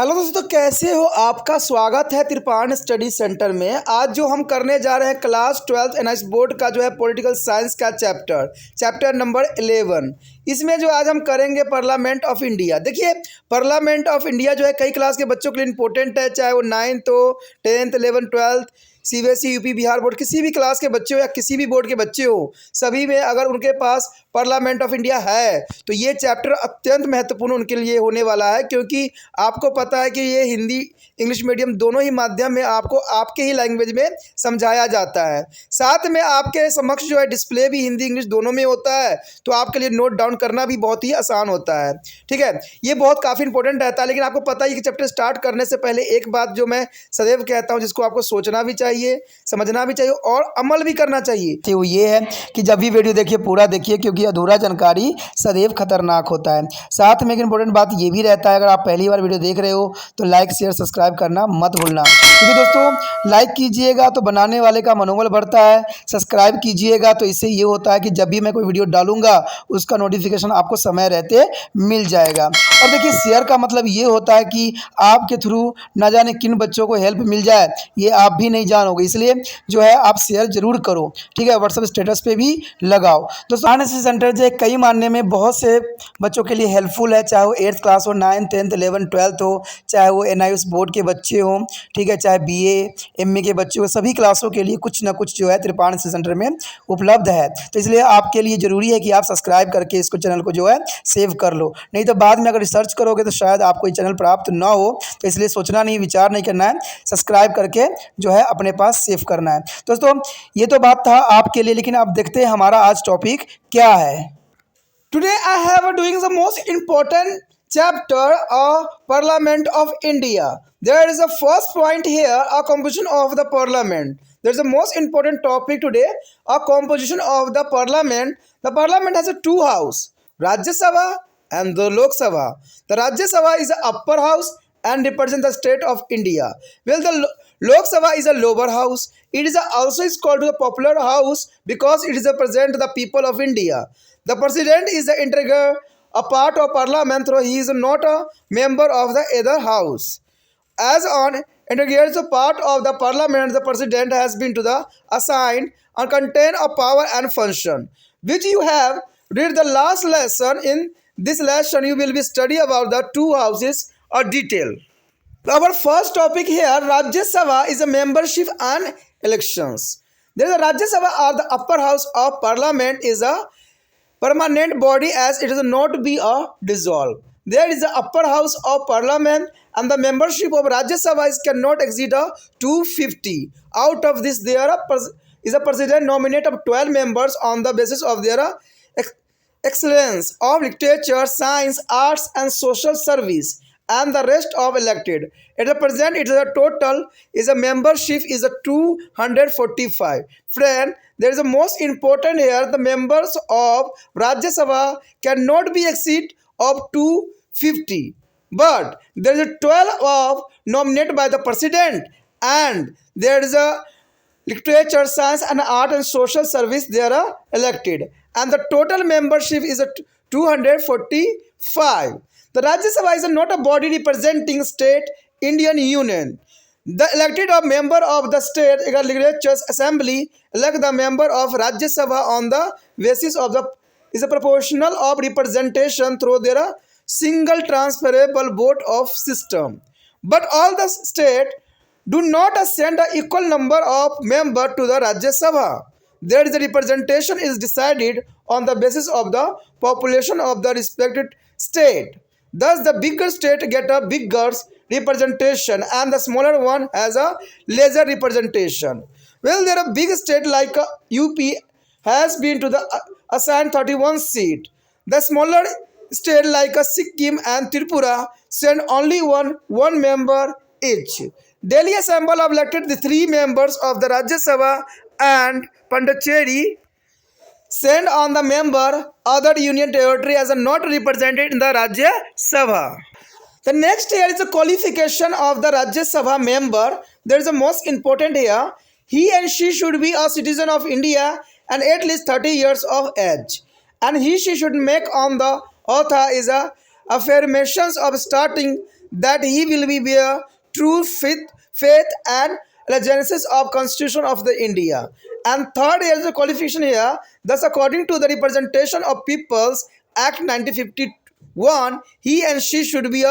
Hello दोस्तों, कैसे हो? आपका स्वागत है त्रिपाण स्टडी सेंटर में। आज जो हम करने जा रहे हैं क्लास 12th एनआईएस बोर्ड का जो है पॉलिटिकल साइंस का चैप्टर नंबर 11। इसमें जो आज हम करेंगे पार्लियामेंट ऑफ इंडिया। देखिए, पार्लियामेंट ऑफ इंडिया जो है कई क्लास के बच्चों के लिए इंपॉर्टेंट है, चाहे वो 9th हो, 10th 11th 12th, CBSE UP Bihar board, किसी भी क्लास के बच्चे हो या किसी भी बोर्ड के बच्चे हो, सभी में अगर उनके पास पार्लियामेंट ऑफ इंडिया है तो ये चैप्टर अत्यंत महत्वपूर्ण उनके लिए होने वाला है, क्योंकि आपको पता है कि ये हिंदी इंग्लिश मीडियम दोनों ही माध्यम में आपको आपके ही लैंग्वेज में समझाया जाता है। साथ में आपके समक्ष जो है डिस्प्ले भी हिंदी इंग्लिश दोनों में होता है, तो आपके लिए नोट डाउन करना भी बहुत ही आसान होता है। ठीक है, ये बहुत काफ़ी इंपॉर्टेंट रहता है। लेकिन आपको पता है कि चैप्टर स्टार्ट करने से पहले एक बात जो मैं सदैव कहता हूँ, जिसको आपको सोचना भी चाहिए, समझना भी चाहिए और अमल भी करना चाहिए, तो वो ये है कि जब भी वीडियो देखिए पूरा देखिए, क्योंकि अधूरा जानकारी सदैव खतरनाक होता है। साथ में एक इंपॉर्टेंट बात ये भी रहता है, अगर आप पहली बार वीडियो देख रहे हो तो लाइक शेयर सब्सक्राइब करना मत भूलना, क्योंकि दोस्तों लाइक कीजिएगा तो बनाने वाले का मनोबल बढ़ता है, सब्सक्राइब कीजिएगा तो इससे ये होता है कि जब भी मैं कोई वीडियो डालूंगा उसका नोटिफिकेशन आपको समय रहते मिल जाएगा। और देखिए, शेयर का मतलब ये होता है कि आपके थ्रू न जाने किन बच्चों को हेल्प मिल जाए, ये आप भी नहीं जानोगे, इसलिए जो है आप शेयर जरूर करो। ठीक है, व्हाट्सएप स्टेटस पे भी लगाओ। दोस्तों, एनआईएस सेंटर जो है कई मानने में बहुत से बच्चों के लिए हेल्पफुल है, चाहे वो 8th क्लास हो, 9th 10th 11th 12th हो, चाहे वो एनआईएस बोर्ड के बच्चे हों, ठीक है, चाहे बीए एमए के बच्चे हो, सभी क्लासों के लिए कुछ ना कुछ जो है त्रिपाण सेंटर में उपलब्ध है। तो इसलिए आपके लिए ज़रूरी है कि आप सब्सक्राइब करके इसको चैनल को जो है सेव कर लो, नहीं तो बाद में अगर रिसर्च करोगे तो शायद आपको ये चैनल प्राप्त ना हो। तो इसलिए सोचना नहीं, विचार नहीं करना है, सब्सक्राइब करके जो है अपने पास सेव करना है। दोस्तों, ये तो बात था आपके लिए, लेकिन अब देखते हैं हमारा आज टॉपिक क्या है। Today I have doing the most important chapter of Parliament of India. There is a first point here, a composition of the Parliament. There is a most important topic today, a composition of the Parliament. The Parliament has a two house, Rajya Sabha and the Lok Sabha. The Rajya Sabha is the upper house and represents the state of India. Well, the Lok Sabha is a lower house. It is also is called the popular house because it is represent the people of India. The president is the integral a part of parliament, though he is not a member of the other house. As an integral part of the parliament, the president has been to the assigned and contain a power and function, which you have read the last lesson. In this lesson, you will be study about the two houses or detail. Our first topic here, Rajya Sabha is a membership and elections. There is a Rajya Sabha, or the upper house of parliament, is a permanent body as it is not be a dissolve. There is the upper house of parliament and the membership of Rajya Sabha cannot exceed a 250. Out of this, there is a president nominate of 12 members on the basis of their excellence of literature, science, arts and social service, and the rest of elected. At the present, it is a total is a membership is a 245. Friend, there is a most important here. The members of Rajya Sabha cannot be exceed of 250. But there is a 12 of nominated by the president, and there is a literature, science and art and social service they are elected, and the total membership is at 245. The Rajya Sabha is not a body representing state Indian Union. The elected of member of the state legislature assembly elect the member of Rajya Sabha on the basis of the is a proportional of representation through their single transferable vote of system. But all the state do not send an equal number of members to the Rajya Sabha. There is a representation is decided on the basis of the population of the respected state. Thus, the bigger state get a bigger representation and the smaller one has a lesser representation. Well, there are big state like UP has been to the assigned 31 seat. The smaller state like Sikkim and Tripura send only one member each. Delhi Assembly have elected the 3 members of the Rajya Sabha and Pondicherry send on the member other union territory as a not represented in the Rajya Sabha. The next here is the qualification of the Rajya Sabha member. There is the most important here. He and she should be a citizen of India and at least 30 years of age. And she should make on the author is a affirmations of starting that he will be bear true faith and allegiance of Constitution of the India. And third is the qualification here. Thus, according to the Representation of Peoples Act 1951, he and she should be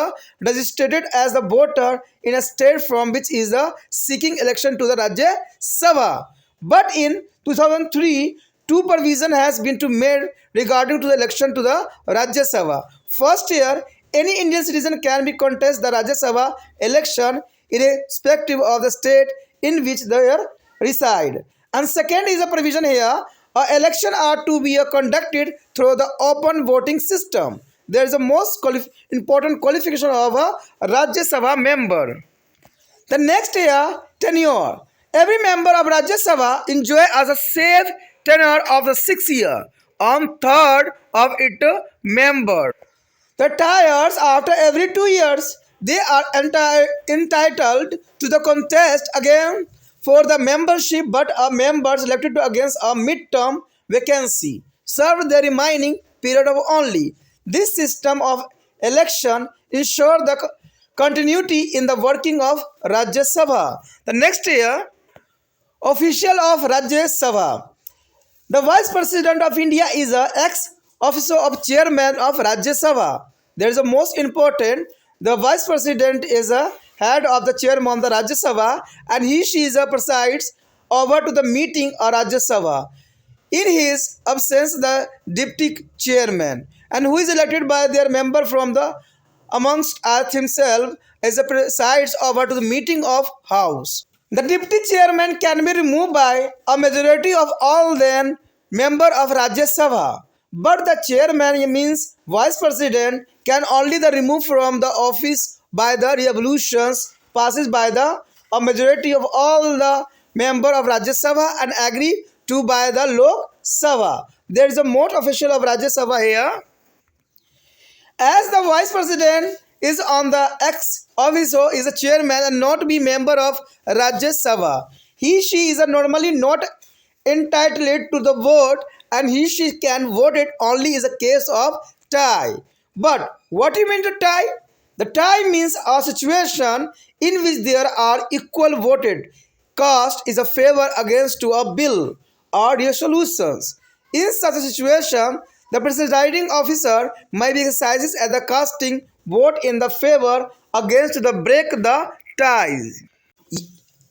registered as the voter in a state from which is seeking election to the Rajya Sabha. But in 2003, two provision has been to made regarding to the election to the Rajya Sabha. First year, any Indian citizen can be contest the Rajya Sabha election irrespective of the state in which they reside. And second is a provision here, election are to be conducted through the open voting system. There is a most important qualification of a Rajya Sabha member. The next year, tenure. Every member of Rajya Sabha enjoy as a safe tenure of the 6 year on third of its member. The tires after every 2 years, they are entitled to the contest again for the membership, but a member selected against a mid-term vacancy serve the remaining period of only. This system of election ensure the continuity in the working of Rajya Sabha. The next year, official of Rajya Sabha. The Vice President of India is a ex-officer of Chairman of Rajya Sabha. There is a most important. The Vice President is a head of the Chairman of the Rajya Sabha, and she is a presides over to the meeting of Rajya Sabha. In his absence, the Deputy Chairman, and who is elected by their member from the amongst us himself, as a presides over to the meeting of House. The Deputy Chairman can be removed by a majority of all then member of Rajya Sabha, but the Chairman means Vice President can only the remove from the office by the resolutions passes by the a majority of all the member of Rajya Sabha and agree to by the Lok Sabha. There is a mode official of Rajya Sabha here. As the Vice President is on the ex-officio is a chairman and not be member of Rajya Sabha. She is normally not entitled to the vote, and she can vote it only is a case of tie. But what you mean to tie? The tie means a situation in which there are equal voted cast is a favor against to a bill or resolutions. In such a situation, the presiding officer may be exercises as the casting vote in the favor against the break the ties.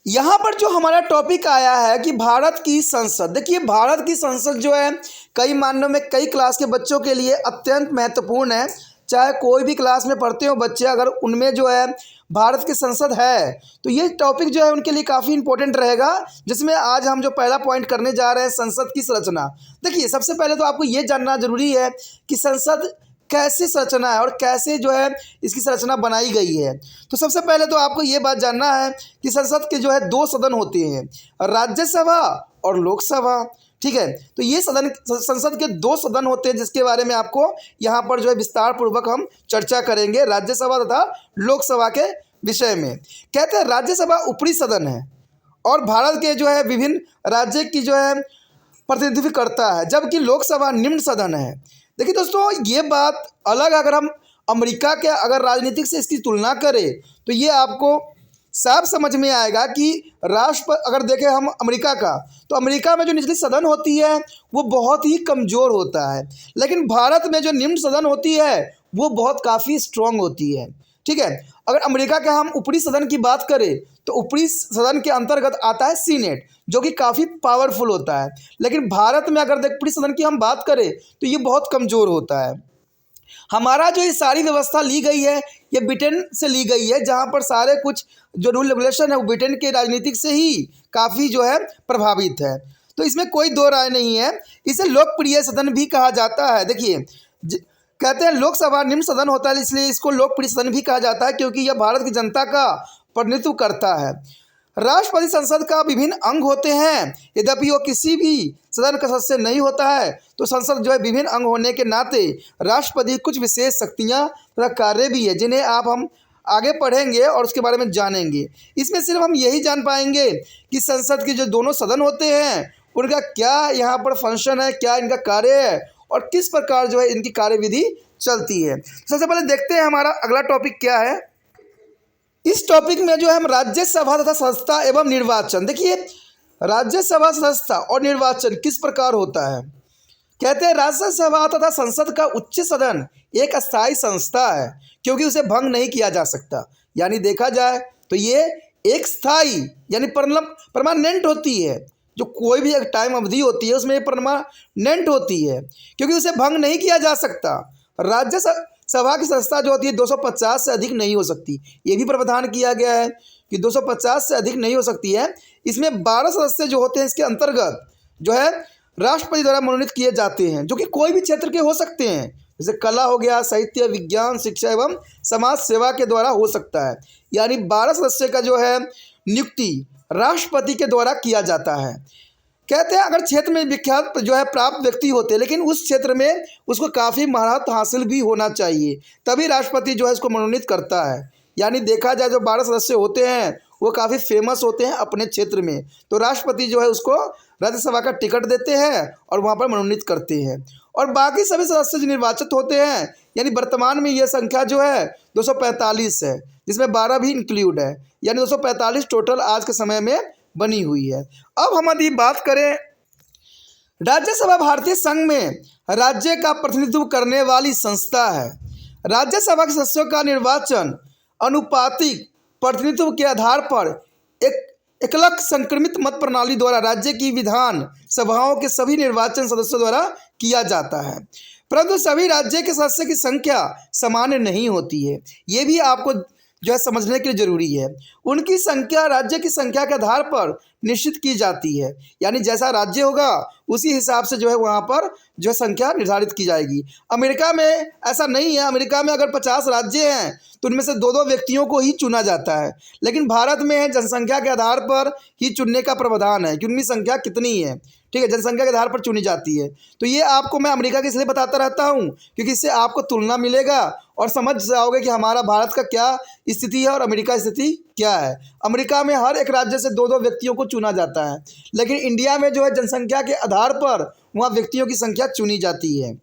यहाँ पर जो हमारा topic आया है कि भारत की संसद, देखिए भारत की संसद जो है कई मानों में कई क्लास के बच्चों के लिए अत्यंत महत्वपूर्ण है। चाहे कोई भी क्लास में पढ़ते हो बच्चे, अगर उनमें जो है भारत की संसद है तो ये टॉपिक जो है उनके लिए काफ़ी इंपॉर्टेंट रहेगा, जिसमें आज हम जो पहला पॉइंट करने जा रहे हैं संसद की संरचना। देखिए सबसे पहले तो आपको ये जानना जरूरी है कि संसद कैसे संरचना है और कैसे जो है इसकी संरचना बनाई गई है। तो सबसे पहले तो आपको ये बात जानना है कि संसद के जो है 2 सदन होते हैं, राज्यसभा और लोकसभा। ठीक है, तो ये संसद के 2 सदन होते हैं जिसके बारे में आपको यहाँ पर जो है विस्तार पूर्वक हम चर्चा करेंगे राज्यसभा तथा लोकसभा के विषय में। कहते हैं राज्यसभा ऊपरी सदन है और भारत के जो है विभिन्न राज्य की जो है प्रतिनिधित्व करता है, जबकि लोकसभा निम्न सदन है। देखिए दोस्तों ये बात अलग, अगर हम अमेरिका के अगर राजनीतिक से इसकी तुलना करें तो ये आपको साफ समझ में आएगा कि अगर देखें हम अमेरिका का, तो अमेरिका में जो निचली सदन होती है वो बहुत ही कमज़ोर होता है, लेकिन भारत में जो निम्न सदन होती है वो बहुत काफ़ी स्ट्रॉन्ग होती है। ठीक है, अगर अमेरिका के हम ऊपरी सदन की बात करें तो ऊपरी सदन के अंतर्गत आता है सीनेट, जो कि काफ़ी पावरफुल होता है, लेकिन भारत में अगर ऊपरी सदन की हम बात करें तो ये बहुत कमज़ोर होता है। हमारा जो ये सारी व्यवस्था ली गई है ये ब्रिटेन से ली गई है, जहाँ पर सारे कुछ जो रूल रेगुलेशन है वो ब्रिटेन के राजनीतिक से ही काफ़ी जो है प्रभावित है, तो इसमें कोई दो राय नहीं है। इसे लोकप्रिय सदन भी कहा जाता है। देखिए कहते हैं लोकसभा निम्न सदन होता है, इसलिए इसको लोकप्रिय सदन भी कहा जाता है क्योंकि यह भारत की जनता का प्रतिनिधित्व करता है। राष्ट्रपति संसद का विभिन्न अंग होते हैं, यद्यपि वो किसी भी सदन का सदस्य नहीं होता है, तो संसद जो है विभिन्न अंग होने के नाते राष्ट्रपति कुछ विशेष शक्तियाँ तथा कार्य भी है जिन्हें हम आगे पढ़ेंगे और उसके बारे में जानेंगे। इसमें सिर्फ हम यही जान पाएंगे कि संसद के जो दोनों सदन होते हैं उनका क्या यहाँ पर फंक्शन है, क्या इनका कार्य है और किस प्रकार जो है इनकी कार्यविधि चलती है। सबसे पहले देखते हैं हमारा अगला टॉपिक क्या है। इस टॉपिक में जो है हम राज्यसभा तथा संस्था एवं निर्वाचन, देखिए राज्यसभा, संस्था और निर्वाचन किस प्रकार होता है। कहते हैं राज्यसभा तथा संसद का उच्च सदन एक अस्थायी संस्था है क्योंकि उसे भंग नहीं किया जा सकता। यानी देखा जाए तो ये एक स्थायी यानी परमानेंट होती है। जो कोई भी एक टाइम अवधि होती है उसमें परमानेंट होती है क्योंकि उसे भंग नहीं किया जा सकता। राज्यसभा की संस्था जो होती है 250 से अधिक नहीं हो सकती। ये भी प्रावधान किया गया है कि 250 से अधिक नहीं हो सकती है। इसमें 12 सदस्य जो होते हैं इसके अंतर्गत जो है राष्ट्रपति द्वारा मनोनीत किए जाते हैं, जो कि कोई भी क्षेत्र के हो सकते हैं, जैसे कला हो गया, साहित्य, विज्ञान, शिक्षा एवं समाज सेवा के द्वारा हो सकता है। यानी 12 सदस्य का जो है नियुक्ति राष्ट्रपति के द्वारा किया जाता है। कहते हैं अगर क्षेत्र में विख्यात जो है प्राप्त व्यक्ति होते हैं, लेकिन उस क्षेत्र में उसको काफ़ी महारत हासिल भी होना चाहिए, तभी राष्ट्रपति जो है इसको मनोनीत करता है। यानी देखा जाए जो 12 सदस्य होते हैं वो काफ़ी फेमस होते हैं अपने क्षेत्र में, तो राष्ट्रपति जो है उसको राज्यसभा का टिकट देते हैं और वहाँ पर मनोनीत करते हैं। और बाकी सभी सदस्य जो निर्वाचित होते हैं, यानी वर्तमान में यह संख्या जो है 245 है, जिसमें 12 भी इंक्लूड है, यानी 245 टोटल आज के समय में बनी हुई है। अब हम यदि बात करें, राज्यसभा भारतीय संघ में राज्य का प्रतिनिधित्व करने वाली संस्था है। राज्यसभा के सदस्यों का निर्वाचन अनुपातिक प्रतिनिधित्व के आधार पर एक एकलक संक्रमित मत प्रणाली द्वारा राज्य की विधान सभाओं के सभी निर्वाचन सदस्यों द्वारा किया जाता है, परंतु सभी राज्य के सदस्य की संख्या समान नहीं होती है। ये भी आपको जो है समझने के लिए जरूरी है। उनकी संख्या राज्य की संख्या के आधार पर निश्चित की जाती है, यानी जैसा राज्य होगा उसी हिसाब से जो है वहाँ पर जो है संख्या निर्धारित की जाएगी। अमेरिका में ऐसा नहीं है। अमेरिका में अगर 50 राज्य हैं तो उनमें से 2-2 व्यक्तियों को ही चुना जाता है, लेकिन भारत में है जनसंख्या के आधार पर ही चुनने का प्रावधान है कि उनकी संख्या कितनी है, ठीक है, जनसंख्या के आधार पर चुनी जाती है। तो ये आपको मैं अमेरिका के इसलिए बताता रहता हूँ क्योंकि इससे आपको तुलना मिलेगा और समझ जाओगे कि हमारा भारत का क्या स्थिति है और अमेरिका की स्थिति क्या है। अमेरिका में हर एक राज्य से 2-2 व्यक्तियों को चुना जाता है, लेकिन इंडिया में जो है जनसंख्या के आधार पर वहाँ व्यक्तियों की संख्या चुनी जाती है।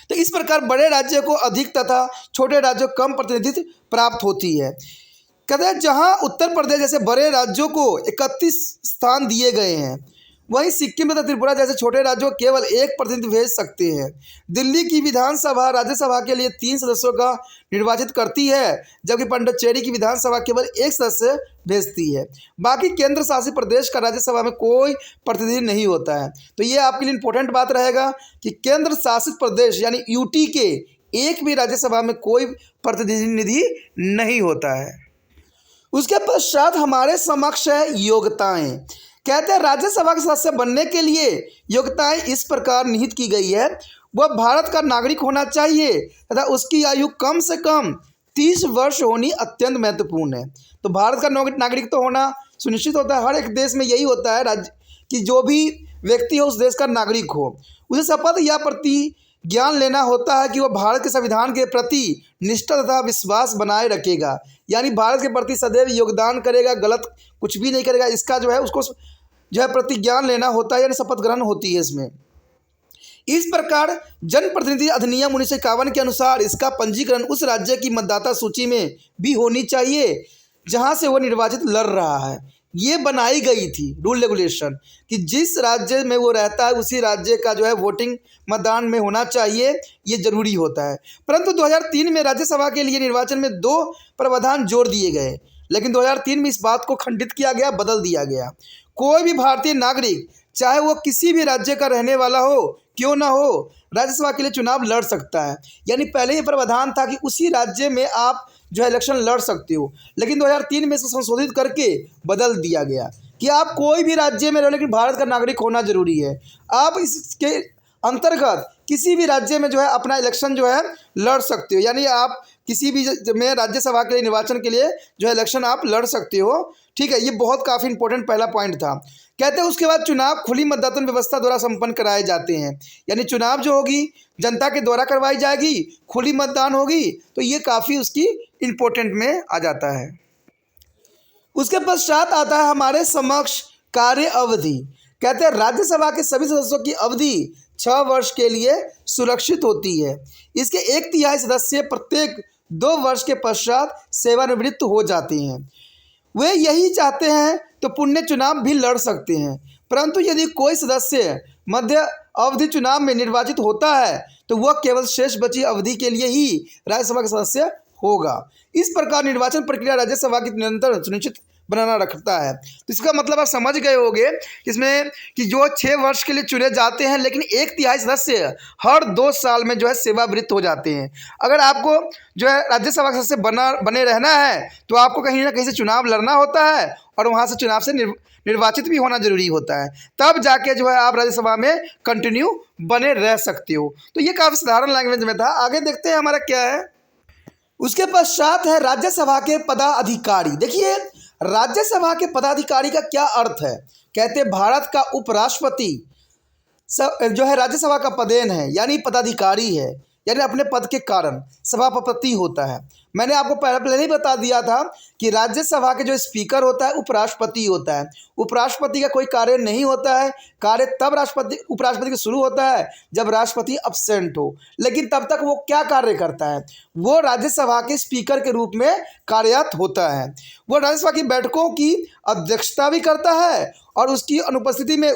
तो इस प्रकार बड़े राज्यों को अधिक तथा छोटे राज्यों को कम प्रतिनिधित्व प्राप्त होती है। कहते हैं जहाँ उत्तर प्रदेश जैसे बड़े राज्यों को 31 स्थान दिए गए हैं, वहीं सिक्किम तथा त्रिपुरा जैसे छोटे राज्यों को केवल 1 प्रतिनिधि भेज सकते हैं। दिल्ली की विधानसभा राज्यसभा के लिए 3 सदस्यों का निर्वाचित करती है, जबकि पुडुचेरी की विधानसभा केवल 1 सदस्य भेजती है। बाकी केंद्र शासित प्रदेश का राज्यसभा में कोई प्रतिनिधि नहीं होता है। तो ये आपके लिए इंपॉर्टेंट बात रहेगा कि केंद्र शासित प्रदेश यानी यूटी के एक भी राज्यसभा में कोई प्रतिनिधि नहीं होता है। उसके पश्चात हमारे समक्ष है योग्यताएं। कहते हैं राज्यसभा के सदस्य बनने के लिए योग्यताएं इस प्रकार निहित की गई है। वह भारत का नागरिक होना चाहिए तथा उसकी आयु कम से कम 30 वर्ष होनी अत्यंत महत्वपूर्ण है। तो भारत का नागरिक तो होना सुनिश्चित होता है। हर एक देश में यही होता है राज्य कि जो भी व्यक्ति हो उस देश का नागरिक हो, उसे शपथ या प्रतिज्ञान लेना होता है कि वह भारत के संविधान के प्रति निष्ठा तथा विश्वास बनाए रखेगा, यानी भारत के प्रति सदैव योगदान करेगा, गलत कुछ भी नहीं करेगा। इसका जो है उसको जो है प्रतिज्ञान लेना होता है, यानी शपथ ग्रहण होती है इसमें। इस प्रकार जनप्रतिनिधि अधिनियम 1951 के अनुसार इसका पंजीकरण उस राज्य की मतदाता सूची में भी होनी चाहिए जहां से वो निर्वाचित लड़ रहा है। ये बनाई गई थी रूल रेगुलेशन कि जिस राज्य में वो रहता है उसी राज्य का जो है वोटिंग मतदान में होना चाहिए, ये जरूरी होता है। परंतु 2003 में राज्यसभा के लिए निर्वाचन में 2 प्रावधान जोड़ दिए गए, लेकिन 2003 में इस बात को खंडित किया गया, बदल दिया गया। कोई भी भारतीय नागरिक चाहे वो किसी भी राज्य का रहने वाला हो क्यों ना हो, राज्यसभा के लिए चुनाव लड़ सकता है। यानी पहले ये प्रावधान था कि उसी राज्य में आप जो है इलेक्शन लड़ सकते हो, लेकिन 2003 में इसको संशोधित करके बदल दिया गया कि आप कोई भी राज्य में रहो लेकिन भारत का नागरिक होना जरूरी है। आप इसके अंतर्गत किसी भी राज्य में जो है अपना इलेक्शन जो है लड़ सकते हो, यानी आप किसी भी में राज्यसभा के लिए निर्वाचन के लिए जो है इलेक्शन आप लड़ सकते हो, ठीक है। ये बहुत काफ़ी इंपॉर्टेंट पहला पॉइंट था। कहते हैं उसके बाद चुनाव खुली मतदान व्यवस्था द्वारा संपन्न कराए जाते हैं, यानी चुनाव जो होगी जनता के द्वारा करवाई जाएगी, खुली मतदान होगी, तो ये काफ़ी उसकी इम्पोर्टेंट में आ जाता है। उसके पश्चात आता है हमारे समक्ष कार्य अवधि। कहते हैं राज्यसभा के सभी सदस्यों की अवधि 6 वर्ष के लिए सुरक्षित होती है। इसके 1/3 सदस्य प्रत्येक 2 वर्ष के पश्चात सेवानिवृत्त हो जाते हैं। वे यही चाहते हैं तो पुनः चुनाव भी लड़ सकते हैं, परंतु यदि कोई सदस्य मध्य अवधि चुनाव में निर्वाचित होता है तो वह केवल शेष बची अवधि के लिए ही राज्यसभा का सदस्य होगा। इस प्रकार निर्वाचन प्रक्रिया राज्यसभा की निरंतर सुनिश्चित बनाना रखता है। तो इसका मतलब आप समझ गए होंगे इसमें कि जो 6 वर्ष के लिए चुने जाते हैं, लेकिन 1/3 सदस्य हर 2 साल में जो है सेवानिवृत्त हो जाते हैं। अगर आपको जो है राज्यसभा का सदस्य बने रहना है तो आपको कहीं ना कहीं से चुनाव लड़ना होता है और वहाँ से चुनाव से निर्वाचित भी होना जरूरी होता है, तब जाके जो है आप राज्यसभा में कंटिन्यू बने रह सकते हो। तो ये काफ़ी साधारण लैंग्वेज में था। आगे देखते हैं हमारा क्या है। उसके पश्चात है राज्यसभा के पदाधिकारी। देखिए राज्यसभा के पदाधिकारी का क्या अर्थ है। कहते हैं भारत का उपराष्ट्रपति जो है राज्यसभा का पदेन है, यानी पदाधिकारी है, यानी अपने पद के कारण सभापति होता है। मैंने आपको पहले ही बता दिया था कि राज्यसभा के जो स्पीकर होता है उपराष्ट्रपति होता है। उपराष्ट्रपति का कोई कार्य नहीं होता है, कार्य तब उपराष्ट्रपति का शुरू होता है जब राष्ट्रपति अब्सेंट हो, लेकिन तब तक वो क्या कार्य करता है, वो राज्यसभा के स्पीकर के रूप में कार्यरत होता है। वो राज्यसभा की बैठकों की अध्यक्षता भी करता है और उसकी अनुपस्थिति में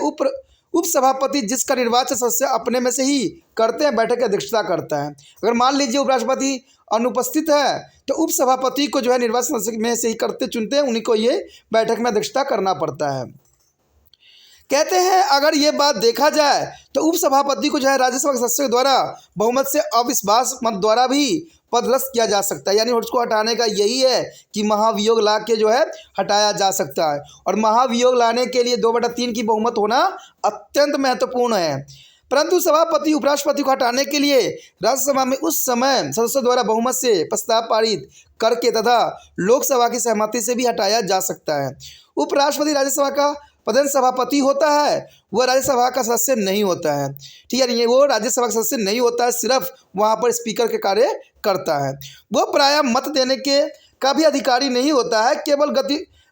उपसभापति जिसका निर्वाचन सदस्य अपने में से ही करते हैं बैठक की अध्यक्षता करता है। अगर मान लीजिए उपराष्ट्रपति अनुपस्थित है तो उपसभापति को जो है निर्वाचन सदस्य में से ही करते चुनते हैं, उन्हीं को ये बैठक में अध्यक्षता करना पड़ता है। कहते हैं अगर ये बात देखा जाए तो उपसभापति को जो है राज्यसभा के सदस्यों द्वारा बहुमत से अविश्वास मत द्वारा भी पदस्थ किया जा सकता है, यानी उसको हटाने का यही है कि महाभियोग ला के जो है हटाया जा सकता है। और महाभियोग लाने के लिए 2/3 की बहुमत होना अत्यंत महत्वपूर्ण है। परंतु सभापति उपराष्ट्रपति को हटाने के लिए राज्यसभा में उस समय सदस्यों द्वारा बहुमत से प्रस्ताव पारित करके तथा लोकसभा की सहमति से भी हटाया जा सकता है। उपराष्ट्रपति राज्यसभा का पदेन सभापति होता है, वह राज्यसभा का सदस्य नहीं होता है। ठीक है, वो राज्यसभा का सदस्य नहीं होता है, सिर्फ वहाँ पर स्पीकर के कार्य करता है। वो प्रायः मत देने का भी अधिकारी नहीं होता है, केवल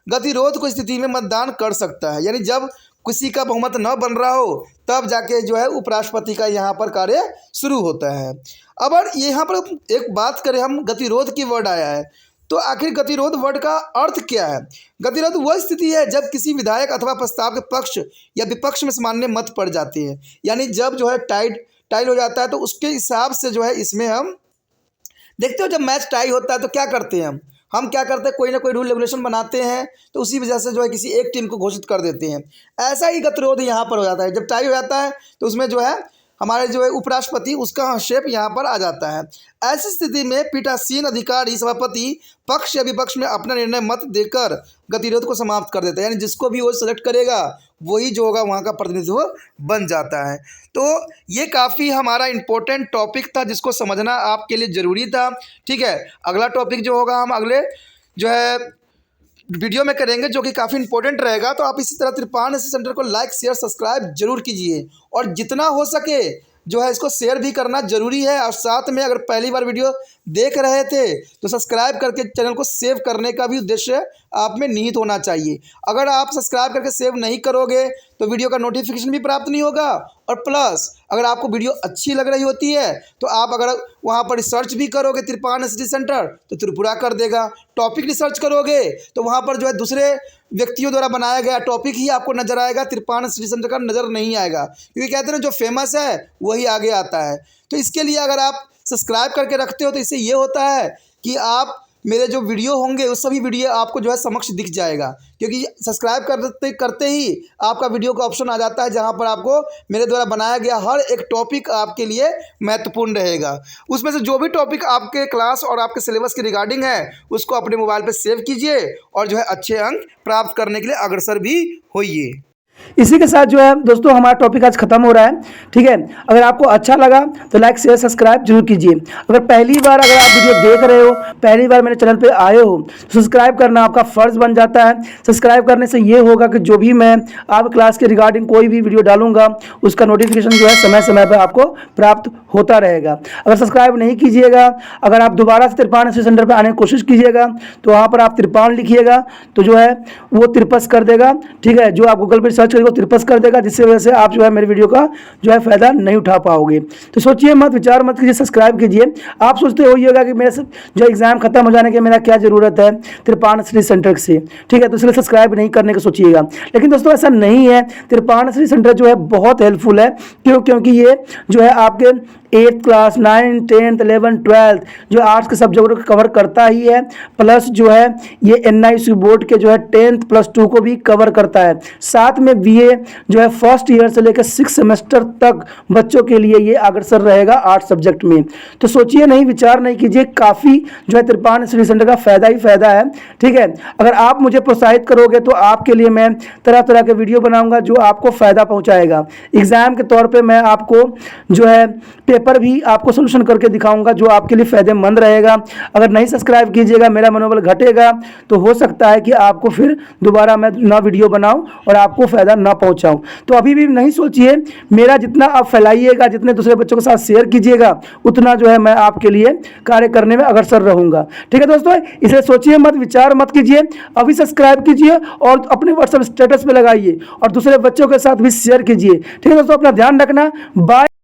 गतिरोध को स्थिति में मतदान कर सकता है, यानी जब किसी का बहुमत न बन रहा हो तब जाके जो है उपराष्ट्रपति का यहाँ पर कार्य शुरू होता है। अब यहाँ पर एक बात करें हम, गतिरोध की वर्ड आया है, तो आखिर गतिरोध वर्ड का अर्थ क्या है। गतिरोध वह स्थिति है जब किसी विधायक अथवा प्रस्ताव के पक्ष या विपक्ष में सामान्य मत पड़ जाते हैं, यानी जब जो है टाइल हो जाता है तो उसके हिसाब से जो है इसमें हम देखते हो जब मैच टाई होता है तो क्या करते हैं हम क्या करते हैं, कोई ना कोई रूल रेगुलेशन बनाते हैं, तो उसी वजह से जो है किसी एक टीम को घोषित कर देते हैं। ऐसा ही गतिरोध यहाँ पर हो जाता है, जब टाई हो जाता है तो उसमें जो है हमारे जो है उपराष्ट्रपति उसका हस्तक्षेप यहाँ पर आ जाता है। ऐसी स्थिति में पीठासीन अधिकारी सभापति पक्ष या विपक्ष में अपना निर्णय मत देकर गतिरोध को समाप्त कर देता है, यानी जिसको भी वो सेलेक्ट करेगा वही जो होगा वहाँ का प्रतिनिधित्व बन जाता है। तो ये काफ़ी हमारा इम्पोर्टेंट टॉपिक था जिसको समझना आपके लिए ज़रूरी था। ठीक है, अगला टॉपिक जो होगा हम अगले जो है वीडियो में करेंगे, जो कि काफ़ी इंपॉर्टेंट रहेगा। तो आप इसी तरह त्रिपाण एसएससी सेंटर को लाइक शेयर सब्सक्राइब जरूर कीजिए और जितना हो सके जो है इसको शेयर भी करना जरूरी है। और साथ में अगर पहली बार वीडियो देख रहे थे तो सब्सक्राइब करके चैनल को सेव करने का भी उद्देश्य आप में निहित होना चाहिए। अगर आप सब्सक्राइब करके सेव नहीं करोगे तो वीडियो का नोटिफिकेशन भी प्राप्त नहीं होगा, और प्लस अगर आपको वीडियो अच्छी लग रही होती है तो आप अगर वहाँ पर रिसर्च भी करोगे त्रिपाण एसएससी सेंटर तो त्रिपुरा कर देगा। टॉपिक रिसर्च करोगे तो वहाँ पर जो है दूसरे व्यक्तियों द्वारा बनाया गया टॉपिक ही आपको नजर आएगा, त्रिपाण एसएससी सेंटर का नज़र नहीं आएगा, क्योंकि कहते हैं जो फेमस है वही आगे आता है। तो इसके लिए अगर आप सब्सक्राइब करके रखते हो तो इससे ये होता है कि आप मेरे जो वीडियो होंगे उस सभी वीडियो आपको जो है समक्ष दिख जाएगा, क्योंकि सब्सक्राइब करते ही आपका वीडियो का ऑप्शन आ जाता है जहां पर आपको मेरे द्वारा बनाया गया हर एक टॉपिक आपके लिए महत्वपूर्ण रहेगा। उसमें से जो भी टॉपिक आपके क्लास और आपके सिलेबस के रिगार्डिंग है उसको अपने मोबाइल पर सेव कीजिए और जो है अच्छे अंक प्राप्त करने के लिए अग्रसर भी होइए। इसी के साथ जो है दोस्तों हमारा टॉपिक आज खत्म हो रहा है। ठीक है, अगर आपको अच्छा लगा तो लाइक शेयर सब्सक्राइब जरूर कीजिए। अगर पहली बार अगर आप वीडियो देख रहे हो, पहली बार मेरे चैनल पे आए हो तो सब्सक्राइब करना आपका फ़र्ज़ बन जाता है। सब्सक्राइब करने से ये होगा कि जो भी मैं आप क्लास के रिगार्डिंग कोई भी वीडियो डालूंगा उसका नोटिफिकेशन जो है समय समय पर आपको प्राप्त होता रहेगा। अगर सब्सक्राइब नहीं कीजिएगा, अगर आप दोबारा से त्रिपाण एसएससी सेंटर पर आने की कोशिश कीजिएगा तो वहाँ पर आप त्रिपाण लिखिएगा तो जो है वो त्रिपस कर देगा। ठीक है, जो आप गूगल पर सर्च सर्च करेगा तिरपस कर देगा, जिससे वजह से आप जो है मेरे वीडियो का जो है फ़ायदा नहीं उठा पाओगे। तो सोचिए मत, विचार मत कीजिए, सब्सक्राइब कीजिए। आप सोचते होइएगा कि मेरा जो एग्ज़ाम खत्म हो जाने के मेरा क्या ज़रूरत है तिरपान स्टडी सेंटर से, ठीक है, तो इसलिए सब्सक्राइब नहीं करने का सोचिएगा। लेकिन दोस्तों ऐसा नहीं है, तिरपान स्टडी सेंटर जो है बहुत हेल्पफुल है। क्योंकि ये जो है आपके 8th class 9th 10th 11th 12th जो आर्ट्स के सब्जेक्ट को कवर करता ही है, प्लस जो है ये NIC बोर्ड के जो है 10th प्लस 2 को भी कवर करता है। साथ में BA जो है फर्स्ट ईयर से लेकर 6 सेमेस्टर तक बच्चों के लिए ये अग्रसर रहेगा आर्ट्स सब्जेक्ट में। तो सोचिए नहीं, विचार नहीं कीजिए, काफ़ी जो है तिरपान स्टडी सेंटर का फ़ायदा ही फ़ायदा है, ठीक है। अगर आप मुझे प्रोत्साहित करोगे तो आपके लिए मैं तरह तरह के वीडियो बनाऊंगा जो आपको फ़ायदा पहुंचाएगा। एग्ज़ाम के तौर पे मैं आपको जो है पेपर भी आपको सोल्यूशन करके दिखाऊंगा जो आपके लिए फ़ायदेमंद रहेगा। अगर नहीं सब्सक्राइब कीजिएगा, मेरा मनोबल घटेगा, तो हो सकता है कि आपको फिर दोबारा मैं ना वीडियो बनाऊं और आपको फ़ायदा ना पहुंचाऊं। तो अभी भी नहीं सोचिए, मेरा जितना आप फैलाइएगा, जितने दूसरे बच्चों के साथ शेयर कीजिएगा, उतना जो है मैं आपके लिए कार्य करने में अग्रसर रहूँगा, ठीक है दोस्तों। इसलिए सोचिए मत, विचार मत कीजिए, अभी सब्सक्राइब कीजिए और अपने व्हाट्सएप स्टेटस पे लगाइए और दूसरे बच्चों के साथ भी शेयर कीजिए, ठीक है दोस्तों। अपना ध्यान रखना, बाय।